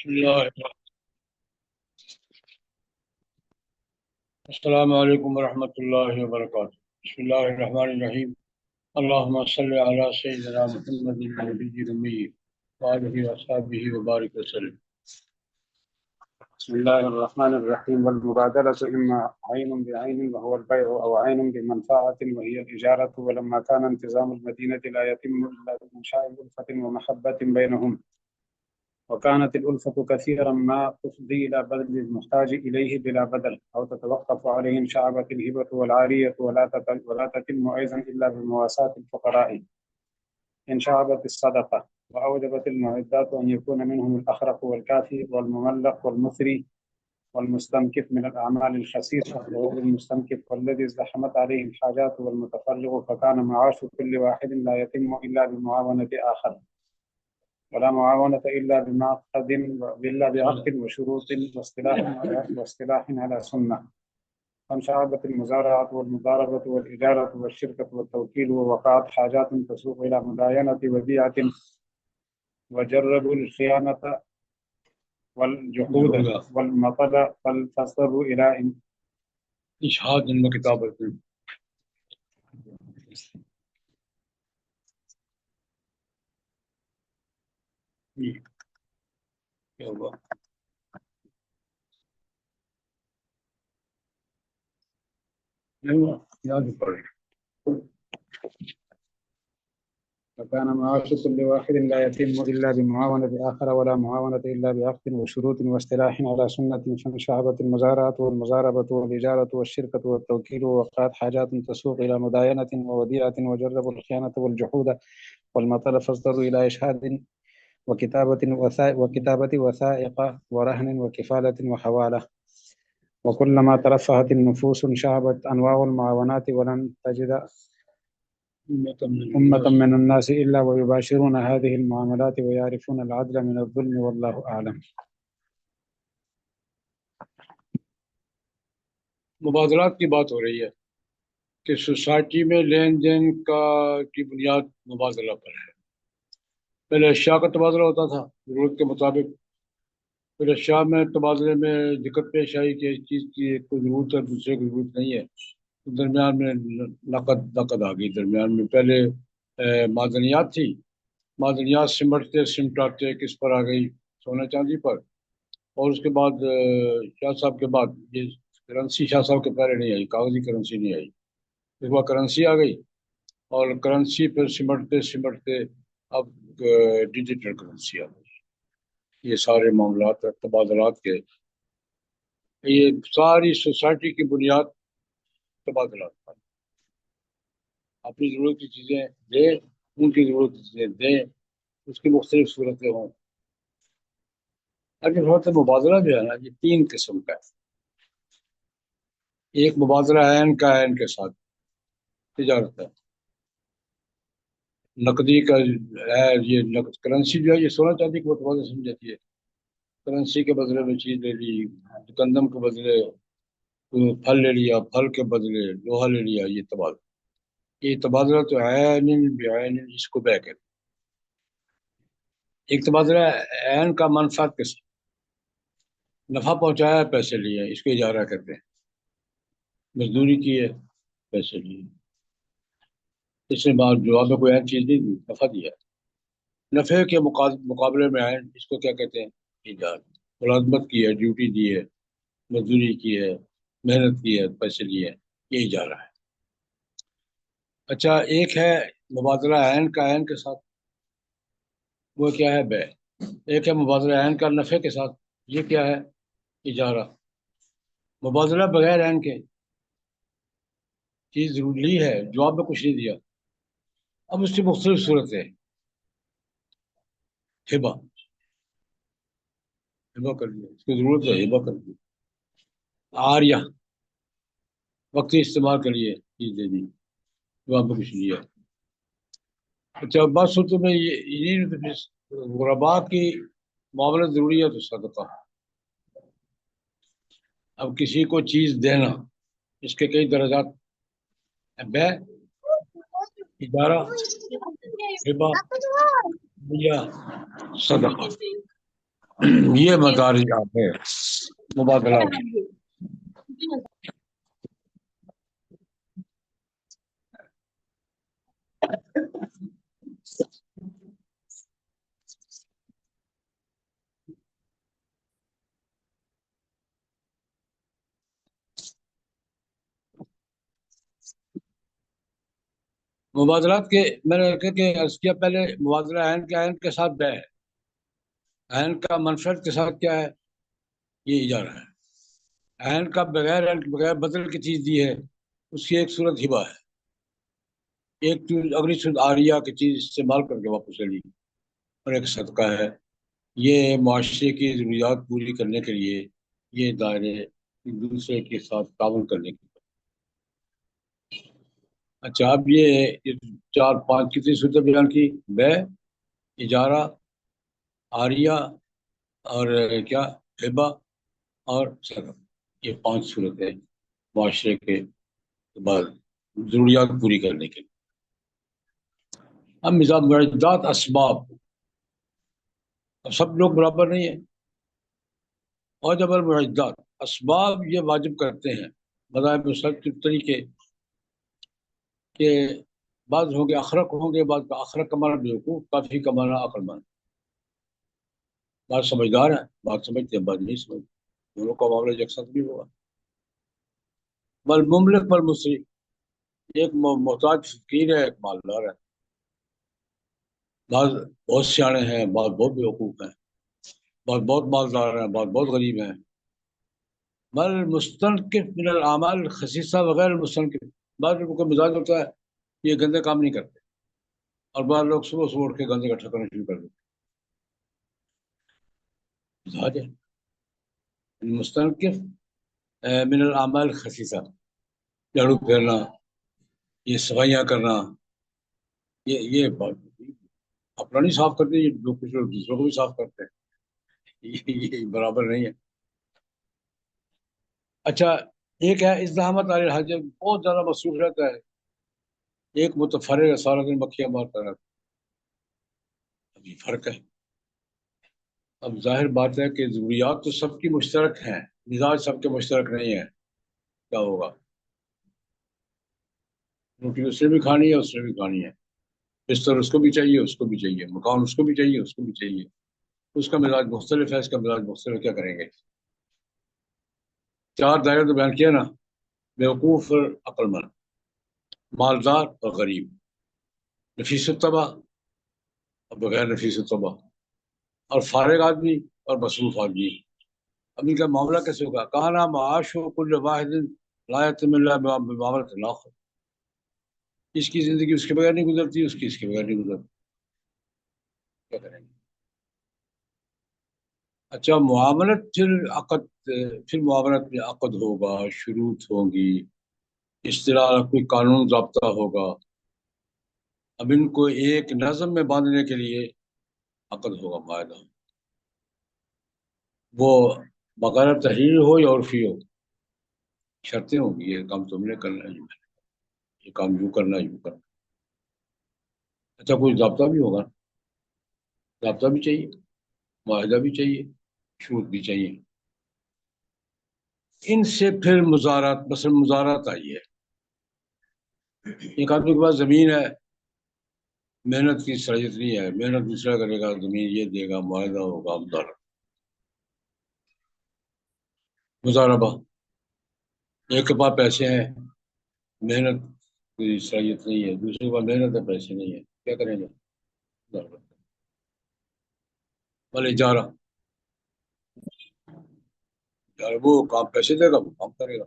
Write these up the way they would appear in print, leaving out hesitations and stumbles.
بسم الله السلام عليكم ورحمة الله وبركاته. بسم الله الرحمن الرحيم. اللهم صل على سيدنا محمد النبي الأمي وآله وصحبه وبارك وسلم. بسم الله الرحمن الرحيم. والمبادلة إما عين بعين وهو البيع أو عين بمنفعة وهي الإجارة. ولما كان انتظام المدينة لا يتم إلا بإنشاء ألفة ومحبة بينهم، وكانت الألفة كثيرا ما تفضي إلى بذل المحتاج إليه بلا بدل، أو تتوقف عليه انشعبت الهبة والعارية، ولا تتم أيضا إلا بمواساة الفقراء انشعبت الصدقة، وأوجبت المعدات أن يكون منهم الأخرق والكافي والمملق والمثري والمستنكف من الأعمال الخسيسة، وهو المستنكف والذي ازدحمت عليه الحاجات والمتفرغ، فكان معاش كل واحد لا يتم إلا بمعاونة آخر، ولا معاونة إلا بعقد وشروط واصطلاح على سنة. فانشعبت المزارعة والمضاربة والإجارة والشركة والتوكيل، ووقعت حاجات تسوق إلى مداينة وديعة، وجربوا الخيانة والجحود والمطل، فالتصروا إلى إشهاد وكتابة. کیا ہوا؟ نہیں ہوا، یاد ہی پڑھ فكان معاش كل واحد لا يتم إلا بمعاونة آخر، ولا معاونة إلا بعقد وشروط واصطلاح على سنة. فانشعبت المزارعة والمزاربة والإجارة والشركة والتوكيل، ووقعت حاجات تسوق إلى مداينة ووديعة، وجربوا الخيانة والجحود والمطل، فاصدروا إلى إشهاد وكتابة وثائق ورهن وكفالة وحوالة. وكلما ترفهت النفوس انشعبت أنواع المعاونات، ولن تجد أمة من الناس إلا ويباشرون هذه المعاملات ويعرفون العدل من الظلم، والله أعلم. مبادلات کی بات ہو رہی ہے کہ سوسائٹی میں لین دین کی بنیاد مبادلہ پر ہے. پہلے اشیاء کا تبادلہ ہوتا تھا ضرورت کے مطابق، پھر اشیاء میں تبادلے میں دقت پیش آئی کہ اس چیز کی ایک کو ضرورت ہے دوسرے کو ضرورت نہیں ہے، تو درمیان میں نقد آ گئی. درمیان میں پہلے معدنیات تھی، معدنیات سمٹاتے کس پر آ گئی؟ سونے چاندی پر. اور اس کے بعد شاہ صاحب کے بعد یہ کرنسی شاہ صاحب کے پہلے نہیں آئی، کاغذی کرنسی نہیں آئی، اس بعد کرنسی آ گئی، اور کرنسی پھر سمٹتے اب ڈیجیٹل کرنسی آ گئی. یہ سارے معاملات تبادلات کے، یہ ساری سوسائٹی کی بنیاد تبادلات پر. اپنی ضرورت کی چیزیں دیں، ان کی ضرورت کی چیزیں دیں، اس کی مختلف صورتیں ہوں. اگر صورت مبادلہ جو ہے نا، یہ تین قسم کا ہے. ایک مبادلہ عین کا عین کے ساتھ تجارت ہے، نقدی کا ہے. یہ نقد کرنسی جو ہے یہ سونا چاندی کو متبادل سمجھتی ہے. کرنسی کے بدلے میں چیز لے لی، گندم کے بدلے پھل لے لیا، پھل کے بدلے لوہا لے لیا، یہ تبادلہ. یہ تبادلہ تو عین بعین، اس کو بے کہتے. ایک تبادلہ عین کا منفعت کے ساتھ، نفع پہنچایا پیسے لیے، اس کو اجارہ کرتے ہیں. مزدوری کی ہے پیسے لیے، اس نے بعد جواب میں کوئی عین چیز نہیں دی، نفع دیا. نفع کے مقابلے میں عین، اس کو کیا کہتے ہیں؟ ایجار. ملازمت کی ہے، ڈیوٹی دی ہے، مزدوری کی ہے، محنت کی ہے، پیسے لیے، یہ اجارہ ہے. اچھا، ایک ہے مبادلہ عین کا عین کے ساتھ، وہ کیا ہے؟ بے. ایک ہے مبادلہ عین کا نفع کے ساتھ، یہ کیا ہے؟ اجارہ. مبادلہ بغیر عین کے، چیز لی ہے، جواب میں کچھ نہیں دیا، اب اس کی مختلف صورتیں. ہبہ کر دیا، اس کی ضرورت ہے، ہبہ کر دی. عاریہ، وقتی استعمال کے لیے چیز دے دی، جواب میں کچھ لیا. اچھا، بات صورتوں میں یہ غربا کی معاملہ ضروری ہے تو صدقہ. اب کسی کو چیز دینا، اس کے کئی درجات: بے، اجارہ، ہبہ یا صدقہ. یہ مدارج ہے مبادلات کی۔ مبادلات کے میں نے کہا کہ عرض کیا پہلے مبادلہ عین کے ساتھ بے ہے، عین کا منفعت کے ساتھ کیا ہے؟ یہ اجارہ ہے۔ عین کا بغیر عین کے بغیر بدل کی چیز دی ہے، اس کی ایک صورت ہبہ ہے، ایک اگلی صورت عاریہ کی چیز استعمال کر کے واپس لے لی، اور ایک صدقہ ہے۔ یہ معاشرے کی ضروریات پوری کرنے کے لیے یہ دائرے ایک دوسرے کے ساتھ تعاون کرنے کے۔ اچھا، اب یہ 4 5 کتنی صورتیں بیان کی؟ بے، اجارہ، عاریہ، اور کیا، ہبہ اور صدقہ۔ یہ 5 صورتیں معاشرے کے بعد ضروریات پوری کرنے کے لیے۔ اب مزاج معدات اسباب، اب سب لوگ برابر نہیں ہیں، اور جب المعدات اسباب یہ واجب کرتے ہیں مذاہب مختلف طریقے کہ بعض ہوں گے اخرق ہوں گے، بعض کا اخرق کا معنی بیوقوف، کافی کا معنی عقل مند، بعض سمجھدار ہیں، بعض سمجھتے ہیں، بعض نہیں سمجھتے، دونوں کا معاملہ یکساں نہیں ہوگا۔ بل مملک پر مصری، ایک محتاج فقیر ہے، ایک مالدار ہے، بعض بہت سیانے ہیں، بعض بہت بیوقوف ہیں، بعض بہت مالدار ہیں، بعض بہت غریب ہیں۔ بل مستنکف من الاعمال خصیصہ وغیر مستنکف، بعض لوگوں کا مزاج ہوتا ہے یہ گندے کام نہیں کرتے، اور بعض لوگ صبح صبح اٹھ کے گندے اکٹھا کرنا شروع کر دیتے، مزاج ہے۔ مستنکف من الاعمال خصیصہ، جھاڑو پھیرنا، یہ صفائیاں کرنا، یہ بات اپنا نہیں صاف کرتے، یہ لوگ کچھ لوگ دوسروں کو بھی صاف کرتے ہیں، یہ برابر نہیں ہے۔ اچھا، ایک ہے ازدحامت علی الحاجت، بہت زیادہ مصروف رہتا ہے، ایک متفرغ ہے، سارا دن مکھیاں مارتا رہتا ہے۔ اب یہ فرق ہے۔ اب ظاہر بات ہے کہ ضروریات تو سب کی مشترک ہیں، مزاج سب کے مشترک نہیں ہے، کیا ہوگا؟ روٹی اس نے بھی کھانی ہے، اس نے بھی کھانی ہے، بستر اس کو بھی چاہیے، اس کو بھی چاہیے، مکان اس کو بھی چاہیے، اس کو بھی چاہیے، اس کا مزاج مختلف ہے، اس کا مزاج مختلف، کیا کریں گے؟ 4 دائرے تو بیان کیا نا، بیوقوف اور عقل مند، مالدار اور غریب، نفیس الطبع اور بغیر نفیس الطبع، اور فارغ آدمی اور مصروف آدمی۔ اب ان کا معاملہ کیسے ہوگا؟ کہاں معاش ہو کل واحد لا یتم الا بمعاملۃ الاخر، اس کی زندگی اس کے بغیر نہیں گزرتی، اس کی اس کے بغیر نہیں گزرتی، کیا کریں گے؟ اچھا، معاملت پھر معاملت میں عقد ہوگا، شروط ہوں گی، اصطلاح کوئی قانون ضابطہ ہوگا، اب ان کو ایک نظم میں باندھنے کے لیے عقد ہوگا، معاہدہ، وہ بغیر تحریر ہو یا عرفی ہو، شرطیں ہوں گی، یہ کام تم نے کرنا ہے، یہ کام یوں کرنا ہے، یوں کرنا۔ اچھا، کوئی ضابطہ بھی ہوگا، ضابطہ بھی چاہیے، معاہدہ بھی چاہیے، شروط بھی چاہیے۔ ان سے پھر مزارات، مثلا مزارات آئی ہے، ایک آدمی کے پاس زمین ہے، محنت کی صلاحیت نہیں ہے، محنت دوسرا کرے گا، زمین یہ دے گا، معاہدہ ہوگا، مزاربہ، ایک کے پاس پیسے ہیں، محنت کی صلاحیت نہیں ہے، دوسرے کے پاس محنت ہے، پیسے نہیں ہے، کیا کریں گے؟ بھلے اجارہ، وہ کام پیسے دے گا، وہ کام کرے گا۔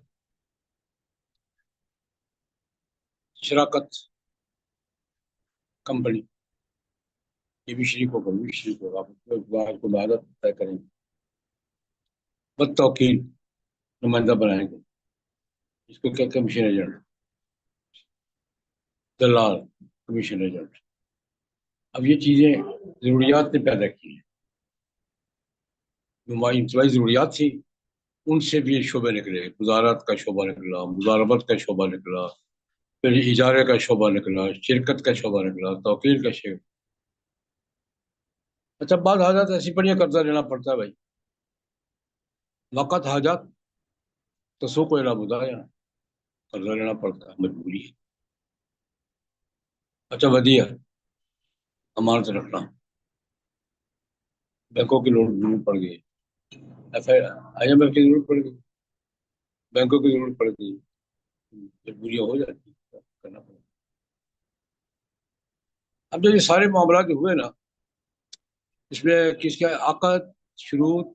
شراکت، کمپنی، یہ بھی شریک ہوگا، وہ بھی شریک ہوگا، آپ کو معاہدہ طے کریں گے۔ بد توکیل، نمائندہ بنائیں گے، اس کو کیا، کمیشن ایجنٹ، دلال، کمیشن ایجنٹ۔ اب یہ چیزیں ضروریات نے پیدا کی ہیں، انتوائی ضروریات تھی، ان سے بھی شعبے نکلے، وزارت کا شعبہ نکلا، مزاربت کا شعبہ نکلا، پھر اجارے کا شعبہ نکلا، شرکت کا شعبہ نکلا، توکیل کا شعبہ۔ اچھا بعض حاجات ایسی پڑی ہے قرضہ لینا پڑتا ہے بھائی، وقت حاجات تسوق و الا بدایا، قرضہ لینا پڑتا ہے، مجبوری ہے۔ اچھا ودیعہ، امانت رکھنا، بینکوں کی ضرورت پڑ گئی، آئی ایم ایف کی ضرورت پڑ گئی، بینکوں کی ضرورت پڑ گئی، مجبوریاں ہو جاتی ہیں، کرنا پڑتا ہے۔ اب جو یہ سارے معاملات جو ہوئے نا، اس میں کس کا عقد، شروط،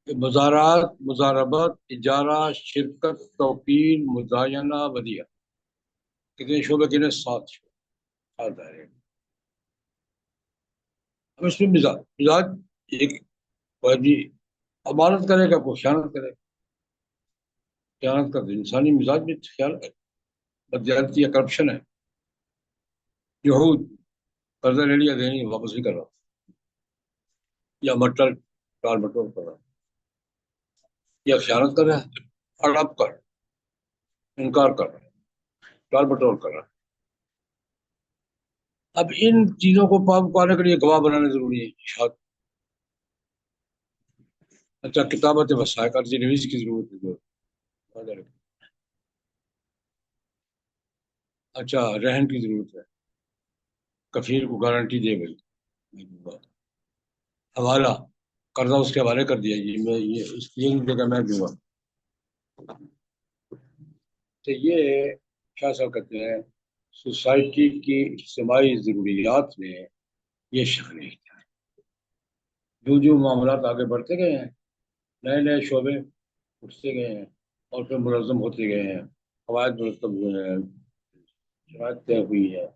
مزارات، مزاربت، اجارہ، شرکت، توکیل، مداینہ، ودیعہ، کتنے شعبے کتنے؟ 7 شعبے، 7 دائرے۔ اب اس میں مزاج مزاج ایک جی امانت کرے گا، کوئی خیانت کرے گا، خیانت کر دے، انسانی مزاج میں خیانت ہے، بدزیادتی یا کرپشن ہے، یہود، قرضہ لے لیا دے نہیں واپس نہیں کر رہا، یا مٹر ٹال مٹول کر رہا، یا خیانت کر رہا ہے، اڑپ کر، انکار کر رہا ہے، ٹال مٹول کر رہا ہے۔ اب ان چیزوں کو پانے کے لیے گواہ بنانا ضروری ہے، شہادت۔ اچھا کتابت وثائق عرضی نویس کی ضرورت ہے جو، اچھا رہن کی ضرورت ہے، کفیل کو گارنٹی دے گئی، حوالہ، قرضہ اس کے حوالے کر دیا، یہ میں یہ اس کی جگہ میں دوں گا۔ تو یہ کیا سا کہتے ہیں، سوسائٹی کی اجتماعی ضروریات میں یہ شامل ہے۔ جو معاملات آگے بڑھتے گئے ہیں، نئے نئے شعبے اٹھتے گئے ہیں، اور پھر منظم ہوتے گئے ہیں، قواعد مرتب ہوئے ہیں، شرائط طے ہوئی ہے،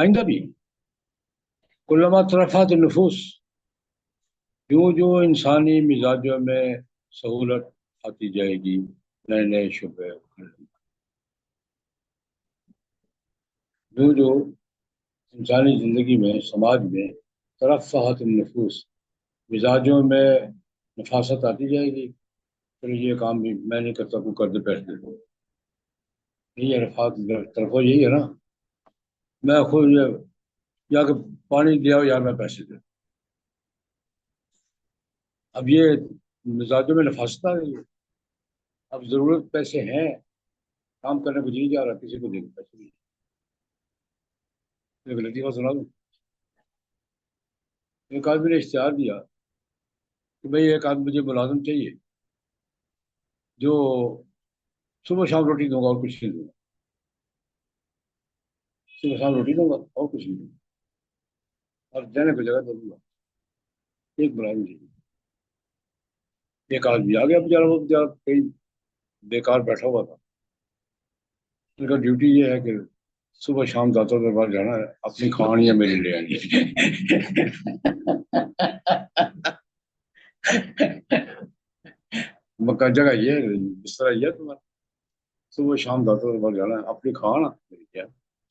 آئندہ بھی کلما ترفعت النفوس، جو انسانی مزاجوں میں سہولت آتی جائے گی، نئے نئے شعبے جو انسانی زندگی میں، سماج میں ترفعت النفوس، مزاجوں میں نفاست آتی جائے گی، پھر یہ کام بھی میں نہیں کرتا، کو کر دے بیٹھ دے، یہ رفعت طرف یہی ہے نا، میں خود یا کہ پانی دیا ہو یا میں پیسے دے۔ اب یہ مزاجوں میں نفاست آ گئی ہے، اب ضرورت پیسے ہیں، کام کرنے کو جی جا رہا، کسی کو دے دو پیسے نہیں۔ ایک لطیفہ سنا دوں، ایک آدمی نے اشتہار دیا کہ بھئی ایک آدمی مجھے ملازم چاہیے جو صبح شام روٹی دوں گا اور کچھ نہیں دوں گا، صبح شام روٹی دوں گا اور کچھ نہیں دوں گا، اور دینے کو جگہ دے دوں گا، ایک ملازم چاہیے۔ ایک آدمی آ گیا بیچارہ، وہ بیچارہ کہیں بیکار بیٹھا ہوا تھا، ان کا ڈیوٹی یہ ہے کہ صبح شام داتوں کے پاس جانا ہے، اپنی کھوانیاں میری لے آنی ہے۔ مکہ جگہ یہ ہے، اس طرح یہ ہے تمہارا، صبح شام داتوں کے پاس جانا ہے، اپنی کھانا میری کیا،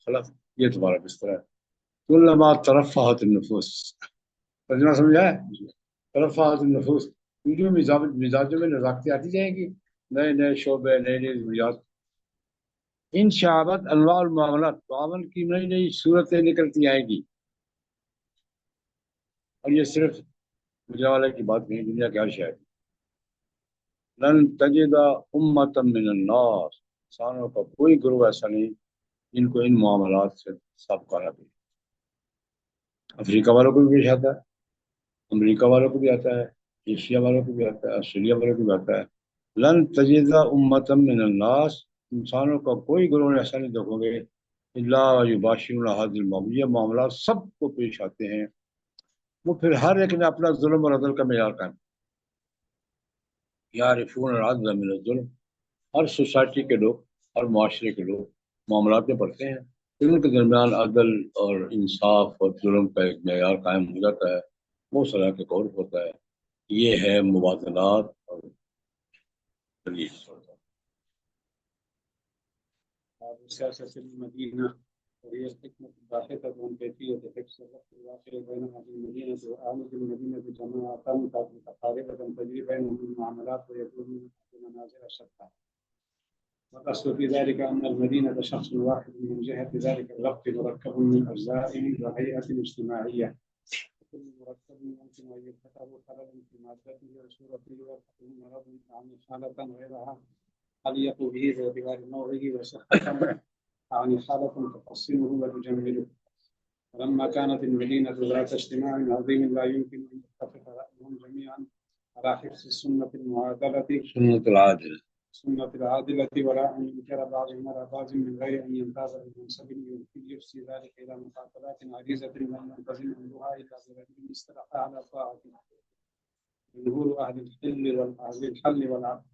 خلاص یہ تمہارا بستر ہے۔ کلما ترفعت النفوس، ترجمہ سمجھا ہے؟ ترفعت النفوس، جو مزاجوں میں نزاکتیں آتی جائیں گی، نئے نئے شعبے، نئے نئے ضروریات، ان شعبت انواع المعاملات، تعاون کی نئی نئی صورتیں نکلتی آئیں گی۔ اور یہ صرف گجرا والے کی بات نہیں، دنیا کے ہر شہر، لن تجد امتا من الناس، انسانوں کا کوئی گروہ ایسا نہیں جن کو ان معاملات سے سابقہ نہ بھی۔ افریقہ والوں کو بھی پیش آتا ہے، امریکہ والوں کو بھی آتا ہے، ایشیا والوں کو بھی آتا ہے، آسٹریلیا والوں کو بھی آتا ہے۔ لن تجد امتا من الناس، انسانوں کا کوئی گروہ ایسا نہیں دیکھو گے، الا یباشرون هذه المعاملات، یہ معاملات سب کو پیش آتے ہیں، وہ پھر ہر ایک نے اپنا ظلم اور عدل کا معیار قائم، یعرفون العدل من الظلم، ہر سوسائٹی کے لوگ، ہر معاشرے کے لوگ معاملات میں پڑھتے ہیں، پھر ان کے درمیان عدل اور انصاف اور ظلم کا ایک معیار قائم ہو جاتا ہے، وہ صلاح کے قول ہوتا ہے۔ یہ ہے مبادلات اور تدریس۔ باب سياسة المدينة، وهي الحكمة الباحثة عن كيفية حفظ الربط الواقع بين أهل المدينة وأهل المدينة جماعة متقاربة تجري بينهم المعاملات ويكون في منازل شتى. والأصل في ذلك أن المدينة شخص واحد من جهة ذلك اللفظ مركب من أجزاء وهيئة اجتماعية، كل مركب يمكن أن يرتكب خلل في مادته وصورته وتكون مرض يعني حالة غيرها خليط به باعتبار نوعه وصحة يعني حالة تحسنه وتجمله. ولما كانت المدينة ذات اجتماع عظيم لا يمكن أن يتفق رأيهم جميعا على حفظ السنة العادلة ولا أن ينكر بعضهم على بعض من غير أن يمتاز بمنصب يفسي ذلك إلى مقاتلات عريضة لم ينتظم أمرها إلا برجل استلقى على طاعته. جمهور أهل الحل والعقد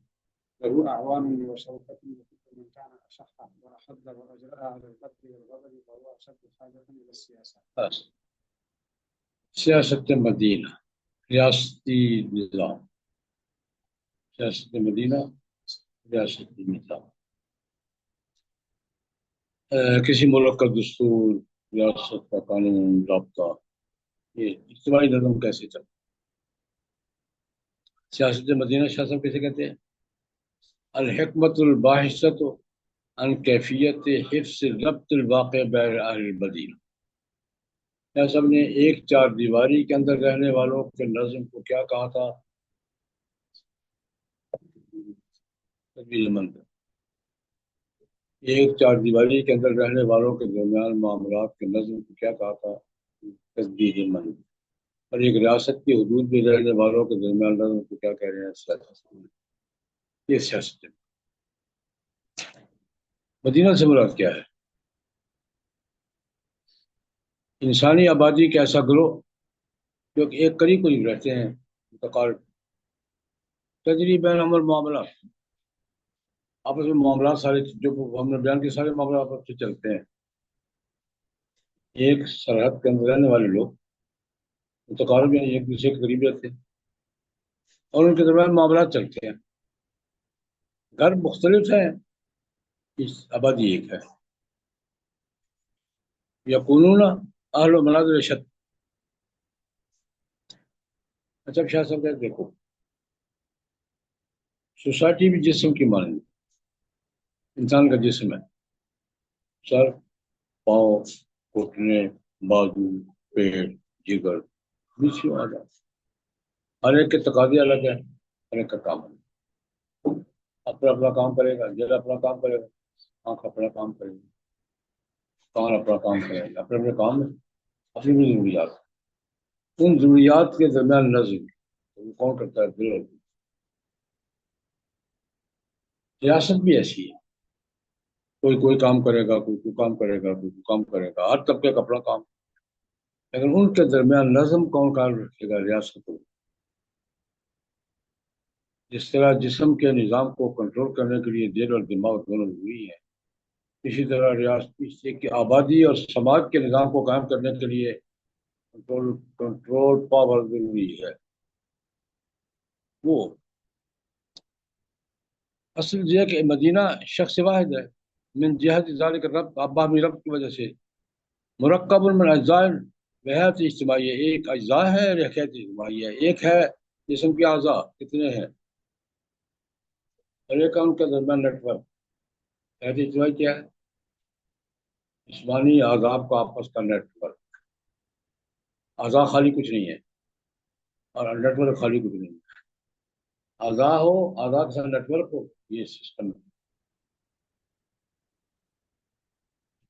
له أعوان وشوكة، من كان أشح وأحد وأجرأ على القتل والغضب فهو أشد حاجة إلى السياسة. سیاست مدینہ، ریاستی نظام، سیاست مدینہ ریاستی نظام، کسی ملک کا دستور، ریاست کا قانون، ضابطہ، یہ اجتماعی نظم کیسے چلتا؟ سیاست مدینہ شاہ صاحب کیسے کہتے ہیں؟ الحکمت الباحثۃ عن کیفیت حفظ ربط الواقع بین اہل المدینہ. شاہ صاحب نے ایک چار دیواری کے اندر رہنے والوں کے نظم کو کیا کہا تھا؟ ایک چار دیواری کے اندر رہنے والوں کے درمیان معاملات کے نظم کو کیا کہا تھا؟ تدبیر مند. اور ایک ریاست کی حدود میں رہنے والوں کے درمیان نظم کو کیا کہہ رہے ہیں؟ سیاست. یہ سیاست ہے. مدینہ سے مراد کیا ہے؟ انسانی آبادی کا ایسا گروہ جو ایک قریب قریب رہتے ہیں، متقارب، تجری بینہم المعاملات، آپس میں معاملات سارے جو ہم نے بیان کے سارے معاملات آپس سے چلتے ہیں. ایک سرحد کے اندر رہنے والے لوگ متقارب یعنی ایک دوسرے کے قریب رہتے ہیں اور ان کے درمیان معاملات چلتے ہیں. گھر مختلف ہیں، آبادی ایک ہے. یقولون اہل و مناظر شت. اچھا شاہ صاحب کہتے ہیں دیکھو سوسائٹی بھی جسم کی مانند انسان کا جسم ہے، سر، پاؤں، گھٹنے، بازو، پیٹ، جگر، بیچ میں آ جائے. ہر ایک کے تقاضے الگ ہیں، ہر ایک کا کام ہے. اپنا اپنا کام کرے گا، دل اپنا کام کرے گا، آنکھ اپنا کام کرے گی، کان اپنا کام کرے گا، اپنے اپنے کام میں اپنی بھی ضروریات. ان ضروریات کے درمیان نظم وہ کون کرتا ہے؟ دل. ریاست بھی ایسی ہے، کوئی کام کرے گا، کوئی کام کرے گا، کوئی کام کرے گا، ہر طبقے کا اپنا کام. لیکن ان کے درمیان نظم کون قائم رکھے گا؟ ریاست کو. جس طرح جسم کے نظام کو کنٹرول کرنے کے لیے دل اور دماغ دونوں ضروری ہیں، اسی طرح ریاستی کی آبادی اور سماج کے نظام کو قائم کرنے کے لیے کنٹرول پاور ضروری ہے. وہ اصل یہ ہے کہ مدینہ شخص واحد ہے، من جہت ذالک ربط، باہمی ربط کی وجہ سے، مرکب من اجزاء بحیث اجتماعی، ایک اجزاء ہے اور ایک اجتماعی ہے. ایک ہے جسم کے اعضاء کتنے ہیں اور ایک ان کے درمیان نیٹ ورک. حیث اجتماعی کیا ہے؟ جسمانی اعضاء کا آپس کا نیٹ ورک. اعضاء خالی کچھ نہیں ہے اور نیٹ ورک خالی کچھ نہیں ہے. اعضاء ہو، اعضاء کے ساتھ نیٹ ورک ہو، یہ سسٹم ہے.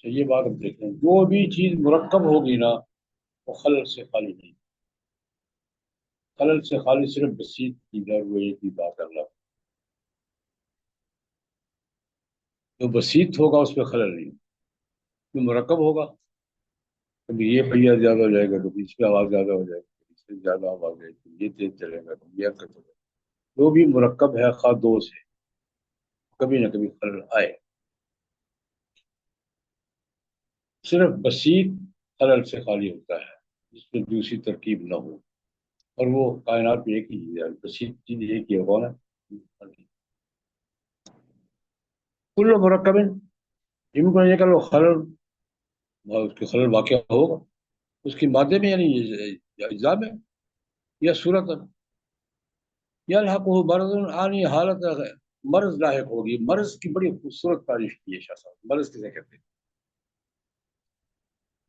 یہ بات اب دیکھیں، جو بھی چیز مرکب ہوگی نا وہ خلل سے خالی نہیں. خلل سے خالی صرف بسیط کی ہے، وہ ایک ہی بات اللہ. جو بسیط ہوگا اس پہ خلل نہیں. جو مرکب ہوگا کبھی یہ پہیہ زیادہ ہو جائے گا، کبھی اس پہ آواز زیادہ ہو جائے گی، اس سے زیادہ آواز آئے گی، یہ تیز چلے گا، کبھی یہ کرے گا. جو بھی مرکب ہے خواہ دو سے، کبھی نہ کبھی خلل آئے. صرف بسیط خلل سے خالی ہوتا ہے جس میں دوسری ترکیب نہ ہو، اور وہ کائنات میں ایک ہی چیز ہے، بسیط چیز ایک ہی ہے. کون ہے؟ کل مرکب يمكن ان يكون خلل، اس کے خلل واقع ہوگا اس کی مادے میں یعنی اجزاء میں، یا صورت یلحقه مرض عانی حالت مرض لاحق ہوگی. مرض کی بڑی خوبصورت تعریف کی ہے شاہ صاحب. مرض کسے کہتے ہیں؟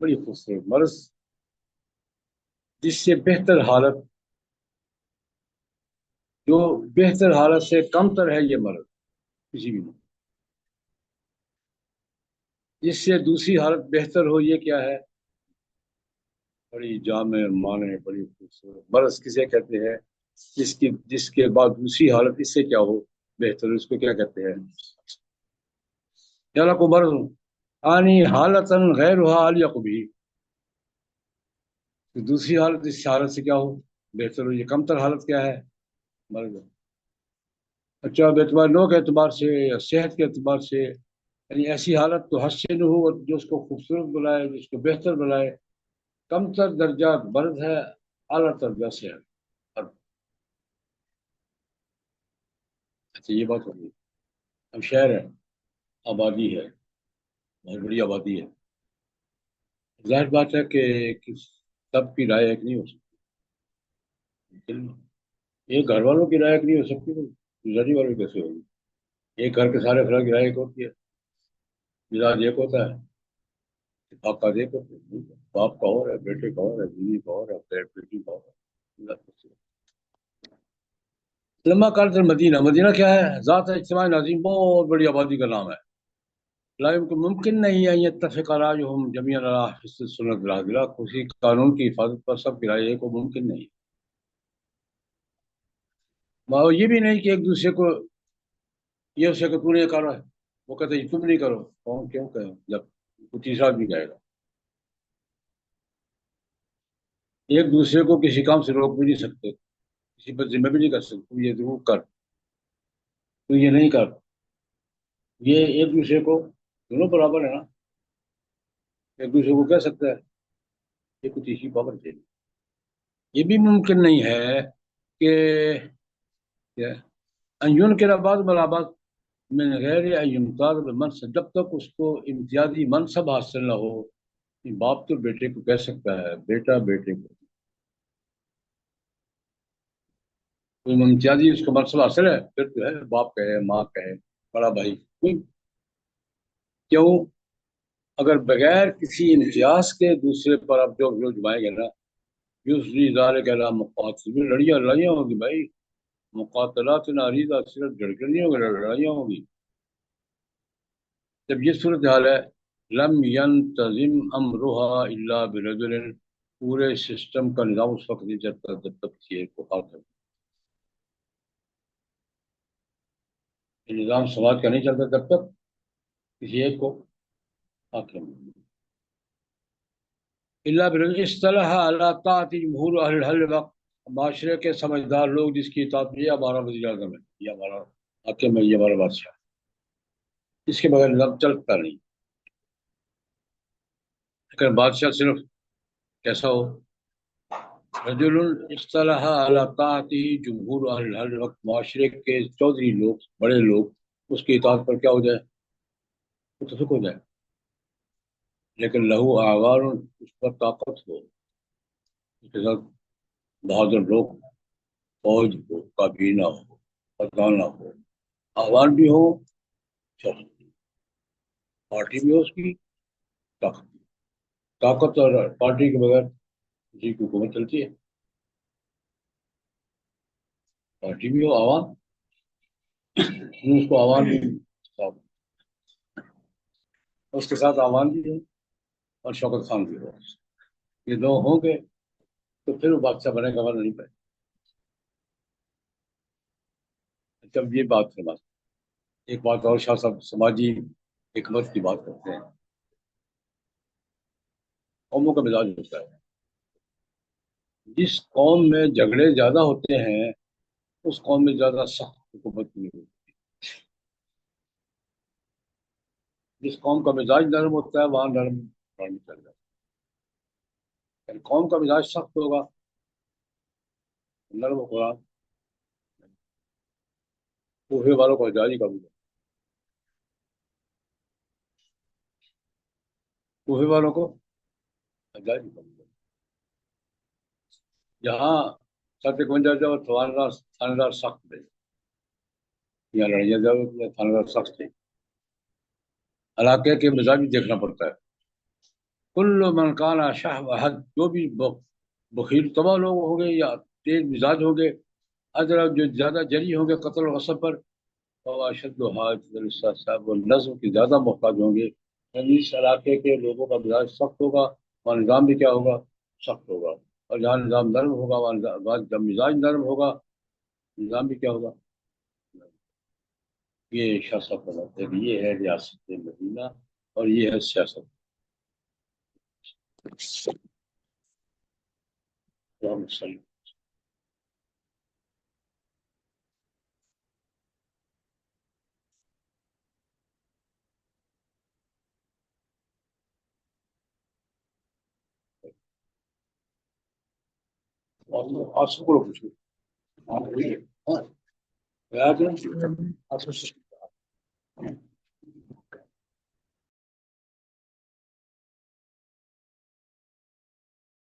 بڑی خوبصورت مرض جس سے بہتر حالت، جو بہتر حالت سے کم تر ہے یہ مرض کسی بھی مرض. جس سے دوسری حالت بہتر ہو یہ کیا ہے؟ بڑی جامع معنی بڑی خوبصورت. مرض کسے کہتے ہیں؟ جس کے بعد دوسری حالت اس سے کیا ہو بہتر، اس کو کیا کہتے ہیں؟ یا کو مرض آنی حالت غیر عالیہ کو بھی دوسری حالت اس حالت سے کیا ہو بہتر ہو. یہ کم تر حالت کیا ہے؟ مرض. اچھا اب اعتبار لوگ کے اعتبار سے یا صحت کے اعتبار سے، یعنی ایسی حالت تو حسن ہو جو اس کو خوبصورت بنائے، جس کو بہتر بنائے. کم تر درجہ مرض ہے، اعلیٰ درجہ صحت. اچھا یہ بات ہوگی. اب شہر ہے، آبادی ہے، بہت بڑی آبادی ہے. ظاہر بات ہے کہ سب کی رائے ایک نہیں ہو سکتی. لیکن ایک گھر والوں کی رائے ایک نہیں ہو سکتی تو گزاری والوں کی کیسے ہوگی؟ ایک گھر کے سارے افراد کی رائے ایک ہوتی ہے، مزاج ایک ہوتا ہے، اتفاقات ایک ہوتے ہیں. باپ کا اور ہے، بیٹے کا اور ہے، بیوی کا اور ہے، بیٹی کا اور ہے. لمبا کالت المدینہ، مدینہ کیا ہے؟ ذات اجتماع نظیم، بہت بڑی آبادی کا نام ہے. لا يمكن ممکن نہیں ہے يتفق رأيهم جميعا على حفظ السنة العادلة، کسی قانون کی حفاظت پر سب کی رائے ایک کو ممکن نہیں. اور یہ بھی نہیں کہ ایک دوسرے کو یہ اسے کہ تو نے یہ کرا ہے، وہ کہتے ہیں تم نہیں کرو. کون کیوں کہے جب کوئی تیسرا آدمی کہے گا؟ ایک دوسرے کو کسی کام سے روک بھی نہیں سکتے، کسی پر ذمہ بھی نہیں کر سکتے تو یہ ضرور کر، تو یہ نہیں کر. یہ ایک دوسرے کو دونوں برابر ہے نا. ایک دوسرے کو کہہ سکتا ہے یہ کوئی تیسری پاور چاہیے. یہ بھی ممکن نہیں ہے کہ ان کے بعد برابر من غیر یمتاز بالمنصب، جب تک اس کو امتیازی منصب حاصل نہ ہو. باپ تو بیٹے کو کہہ سکتا ہے، بیٹا بیٹے کو. کوئی امتیازی اس کو منصب حاصل ہے پھر تو ہے، باپ کہے، ماں کہے، بڑا بھائی. کیوں؟ اگر بغیر کسی امتیاز کے دوسرے پر اب جو جمائیں گے نا، یوزلی ادارے کے نام مقاتل لڑائیاں ہوگی بھائی. مقاتلات ناریدہ صرف جھڑکیں نہیں ہوگی، لڑائیاں ہوگی. جب یہ صورتحال ہے، لم ينتظم امرها الا برجل، پورے سسٹم کا نظام اس وقت نہیں چلتا جب تک کسی ایک کو حاکم. یہ نظام سماج کا نہیں چلتا جب تک کسی ایک کو حاکم. الا برجل اصطلح على طاعت جمہور اہل الحل وقت، معاشرے کے سمجھدار لوگ جس کی اطاعت میں، یہ ہمارا وزیر اعظم ہے، یہ ہمارا حاکم ہے، یہ ہمارا بادشاہ ہے، اس کے بغیر نظام چلتا نہیں. اگر بادشاہ صرف کیسا ہو؟ رجل اصطلح علی طاعت جمہور اہل الحل وقت، معاشرے کے چودھری لوگ، بڑے لوگ اس کی اطاعت پر کیا ہو جائے؟ متفق ہو جائے. لیکن لہو آغار، اس پر طاقت ہو، اس کے ساتھ بہادر لوگ، فوج ہو، کابینہ ہو، خزانہ ہو، آوان بھی ہو، شخص بھی، پارٹی بھی ہو اس کی، طاقت بھی. طاقت اور پارٹی کے بغیر کسی کی حکومت چلتی ہے؟ پارٹی بھی ہو، عوام، اس کو عوام بھی اس کے ساتھ عوام بھی ہو اور شوکت خان بھی ہو. یہ دو ہوں گے تو پھر وہ بادشاہ بنے گا، ورنہ نہیں پائے. جب یہ بات ہے بات، ایک بات اور شاہ صاحب سماجی حکمت کی بات کرتے ہیں. قوموں کا مزاج ہوتا ہے، جس قوم میں جھگڑے زیادہ ہوتے ہیں اس قوم میں زیادہ سخت حکومت نہیں ہوتی. جس قوم کا مزاج نرم ہوتا ہے وہاں نرم چل جاتا ہے. قوم کا مزاج سخت ہوگا، نرم ہوگا، کوفے والوں کو مزاج ہی کم ہوگا. کوفے والوں کو مزاج ہی کم ہوگا. جہاں سب ایک بن جاتا ہے اور تھانے دار سخت ہے. یا لڑائیاں زیادہ ہوتی ہیں، تھانہ دار سخت ہیں، علاقے کے مزاج بھی دیکھنا پڑتا ہے۔ کل من کان شاہ وحد، جو بھی بخیل طبع لوگ ہوں گے یا تیز مزاج ہوں گے، ادرک جو زیادہ جری ہوں گے قتل و غصب پر، اور اشد حاجت صاحب نظم کی زیادہ محتاج ہوں گے، یعنی اس علاقے کے لوگوں کا مزاج سخت ہوگا اور نظام بھی کیا ہوگا، سخت ہوگا، اور جہاں نظام نرم ہوگا وہاں جب مزاج نرم ہوگا نظام بھی کیا ہوگا۔ یہ شاہ صاحب بتاتے ہیں کہ یہ ہے ریاست مدینہ اور یہ ہے سیاست۔ اللہم صلی آپ سب کو پوچھو۔ ہاں، یاد ہے؟